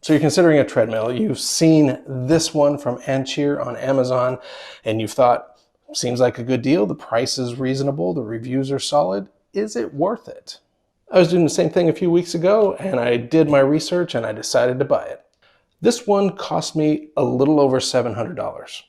So you're considering a treadmill. You've seen this one from ANCHEER on Amazon, and you've thought, seems like a good deal. The price is reasonable. The reviews are solid. Is it worth it? I was doing the same thing a few weeks ago, and I did my research and I decided to buy it. This one cost me a little over $700.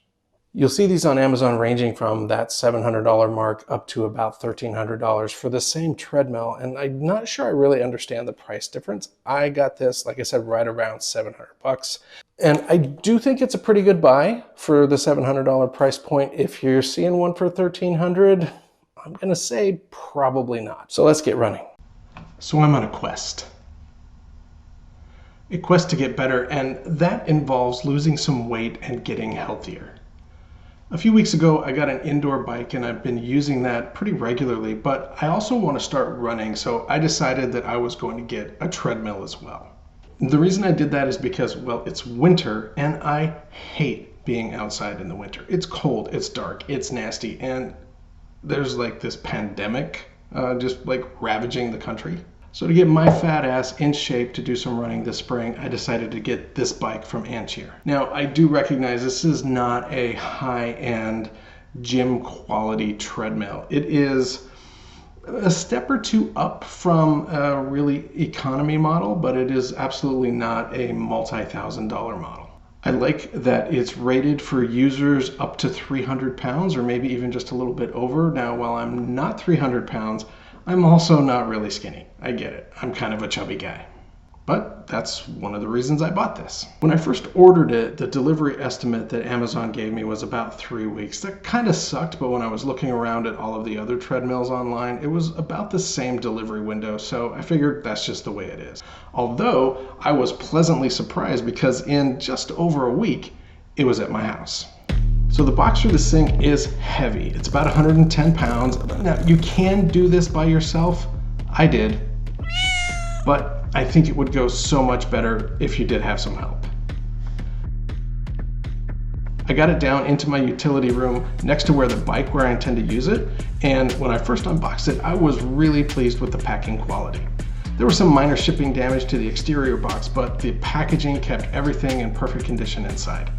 You'll see these on Amazon ranging from that $700 mark up to about $1,300 for the same treadmill, and I'm not sure I really understand the price difference. I got this, like I said, right around 700 bucks. And I do think it's a pretty good buy for the $700 price point. If you're seeing one for $1,300, I'm gonna say probably not. So let's get running. So I'm on a quest to get better, and that involves losing some weight and getting healthier. A few weeks ago, I got an indoor bike and I've been using that pretty regularly, but I also want to start running, so I decided that I was going to get a treadmill as well. The reason I did that is because, well, it's winter and I hate being outside in the winter. It's cold, it's dark, it's nasty, and there's like this pandemic just like ravaging the country. So to get my fat ass in shape to do some running this spring, I decided to get this bike from ANCHEER. Now, I do recognize this is not a high-end gym quality treadmill. It is a step or two up from a really economy model, but it is absolutely not a multi-$1,000 model. I like that it's rated for users up to 300 pounds or maybe even just a little bit over. Now, while I'm not 300 pounds, I'm also not really skinny. I get it. I'm kind of a chubby guy. But that's one of the reasons I bought this. When I first ordered it, the delivery estimate that Amazon gave me was about 3 weeks. That kind of sucked, but when I was looking around at all of the other treadmills online, it was about the same delivery window, so I figured that's just the way it is. Although, I was pleasantly surprised because in just over a week, it was at my house. So the box for this thing is heavy. It's about 110 pounds. Now, you can do this by yourself. I did. But I think it would go so much better if you did have some help. I got it down into my utility room next to where I intend to use it. And when I first unboxed it, I was really pleased with the packing quality. There was some minor shipping damage to the exterior box, but the packaging kept everything in perfect condition inside.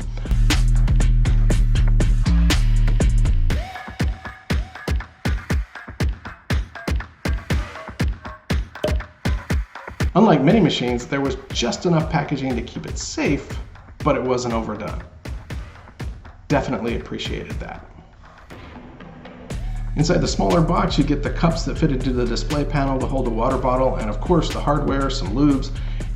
Unlike many machines, there was just enough packaging to keep it safe, but it wasn't overdone. Definitely appreciated that. Inside the smaller box, you get the cups that fit into the display panel to hold a water bottle, and of course the hardware, some lubes,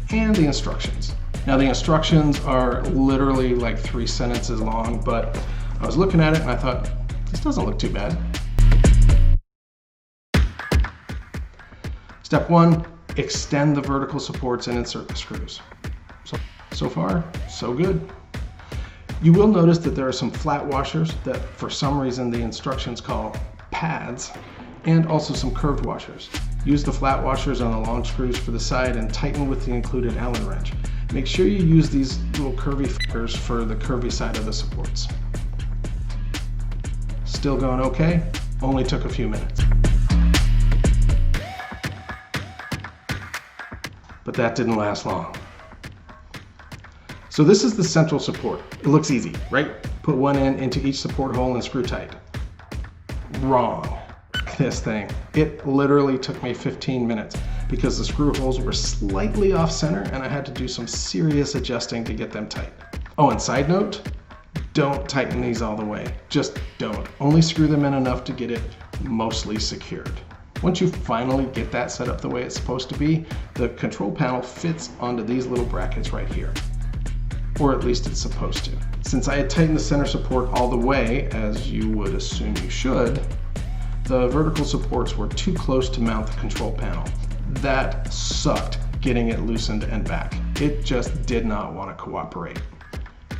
and the instructions. Now the instructions are literally like 3 sentences long, but I was looking at it and I thought, this doesn't look too bad. Step 1. Extend the vertical supports and insert the screws. So far, so good. You will notice that there are some flat washers that for some reason the instructions call pads, and also some curved washers. Use the flat washers on the long screws for the side and tighten with the included Allen wrench. Make sure you use these little curvy fuckers for the curvy side of the supports. Still going okay? Only took a few minutes. But that didn't last long. So this is the central support. It looks easy, right? Put one end into each support hole and screw tight. Wrong. This thing. It literally took me 15 minutes because the screw holes were slightly off center and I had to do some serious adjusting to get them tight. Oh, and side note, don't tighten these all the way. Just don't. Only screw them in enough to get it mostly secured. Once you finally get that set up the way it's supposed to be, the control panel fits onto these little brackets right here. Or at least it's supposed to. Since I had tightened the center support all the way, as you would assume you should, the vertical supports were too close to mount the control panel. That sucked getting it loosened and back. It just did not want to cooperate.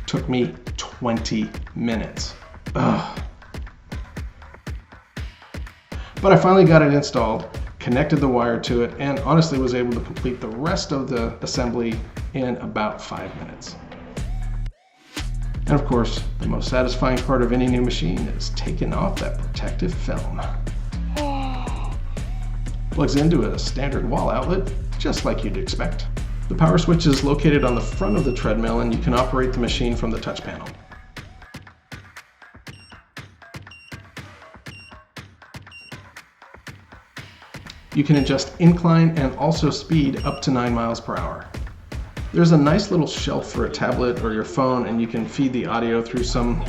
Took me 20 minutes. Ugh. But I finally got it installed, connected the wire to it, and honestly was able to complete the rest of the assembly in about 5 minutes. And of course, the most satisfying part of any new machine is taking off that protective film. Plugs into a standard wall outlet, just like you'd expect. The power switch is located on the front of the treadmill, and you can operate the machine from the touch panel. You can adjust incline and also speed up to 9 miles per hour. There's a nice little shelf for a tablet or your phone, and you can feed the audio through some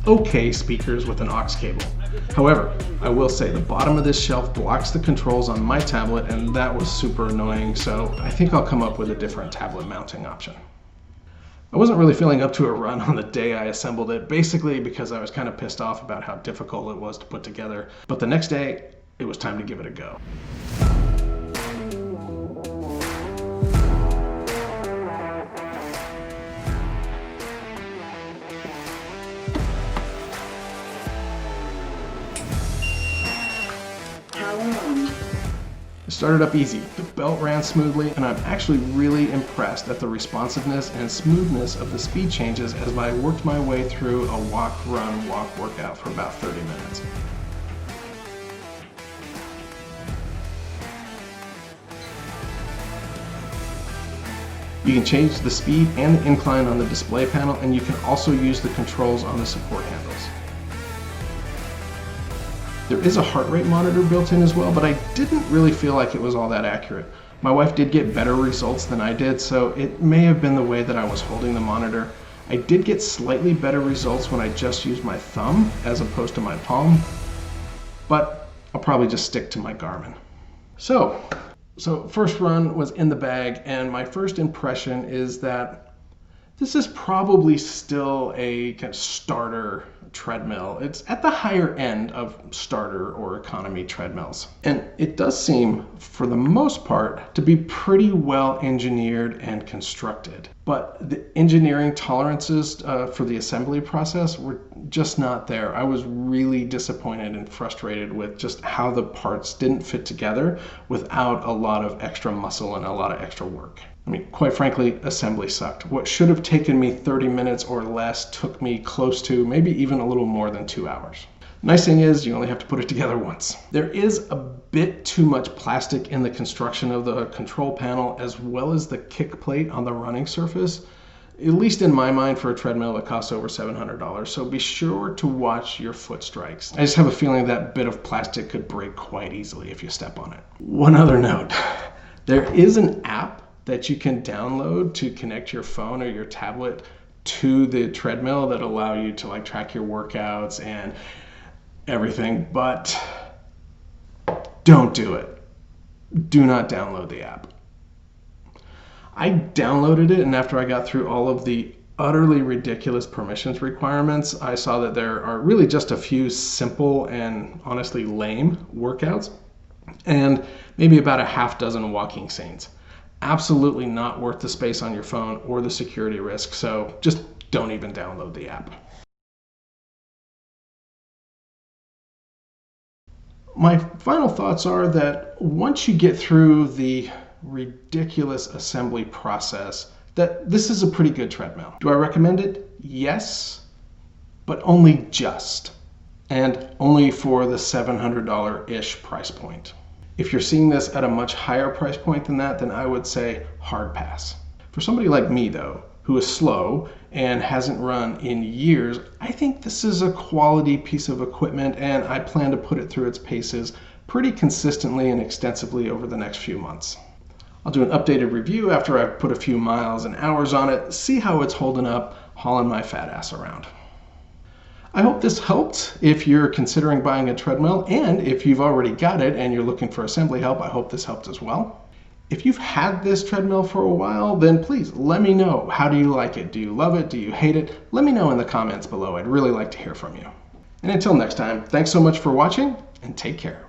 okay speakers with an aux cable. However, I will say the bottom of this shelf blocks the controls on my tablet, and that was super annoying, so I think I'll come up with a different tablet mounting option. I wasn't really feeling up to a run on the day I assembled it, basically because I was kind of pissed off about how difficult it was to put together, but the next day, it was time to give it a go. It started up easy, the belt ran smoothly, and I'm actually really impressed at the responsiveness and smoothness of the speed changes as I worked my way through a walk, run, walk workout for about 30 minutes. You can change the speed and the incline on the display panel, and you can also use the controls on the support handles. There is a heart rate monitor built in as well, but I didn't really feel like it was all that accurate. My wife did get better results than I did, so it may have been the way that I was holding the monitor. I did get slightly better results when I just used my thumb as opposed to my palm, but I'll probably just stick to my Garmin. So first run was in the bag, and my first impression is that this is probably still a kind of starter treadmill. It's at the higher end of starter or economy treadmills. And it does seem, for the most part, to be pretty well engineered and constructed. But the engineering tolerances for the assembly process were just not there. I was really disappointed and frustrated with just how the parts didn't fit together without a lot of extra muscle and a lot of extra work. I mean, quite frankly, assembly sucked. What should have taken me 30 minutes or less took me close to, maybe even a little more than 2 hours. Nice thing is, you only have to put it together once. There is a bit too much plastic in the construction of the control panel, as well as the kick plate on the running surface, at least in my mind, for a treadmill that costs over $700. So be sure to watch your foot strikes. I just have a feeling that bit of plastic could break quite easily if you step on it. One other note, there is an app that you can download to connect your phone or your tablet to the treadmill that allow you to like track your workouts and everything, but don't do it. Do not download the app. I downloaded it, and after I got through all of the utterly ridiculous permissions requirements, I saw that there are really just a few simple and honestly lame workouts and maybe about a half dozen walking scenes. Absolutely not worth the space on your phone or the security risk, so just don't even download the app. My final thoughts are that once you get through the ridiculous assembly process, that this is a pretty good treadmill. Do I recommend it? Yes, but only just, and only for the $700-ish price point. If you're seeing this at a much higher price point than that, then I would say hard pass. For somebody like me though, who is slow and hasn't run in years, I think this is a quality piece of equipment, and I plan to put it through its paces pretty consistently and extensively over the next few months. I'll do an updated review after I've put a few miles and hours on it, see how it's holding up, hauling my fat ass around. I hope this helped if you're considering buying a treadmill, and if you've already got it and you're looking for assembly help, I hope this helped as well. If you've had this treadmill for a while, then please let me know. How do you like it? Do you love it? Do you hate it? Let me know in the comments below. I'd really like to hear from you. And until next time, thanks so much for watching, and take care.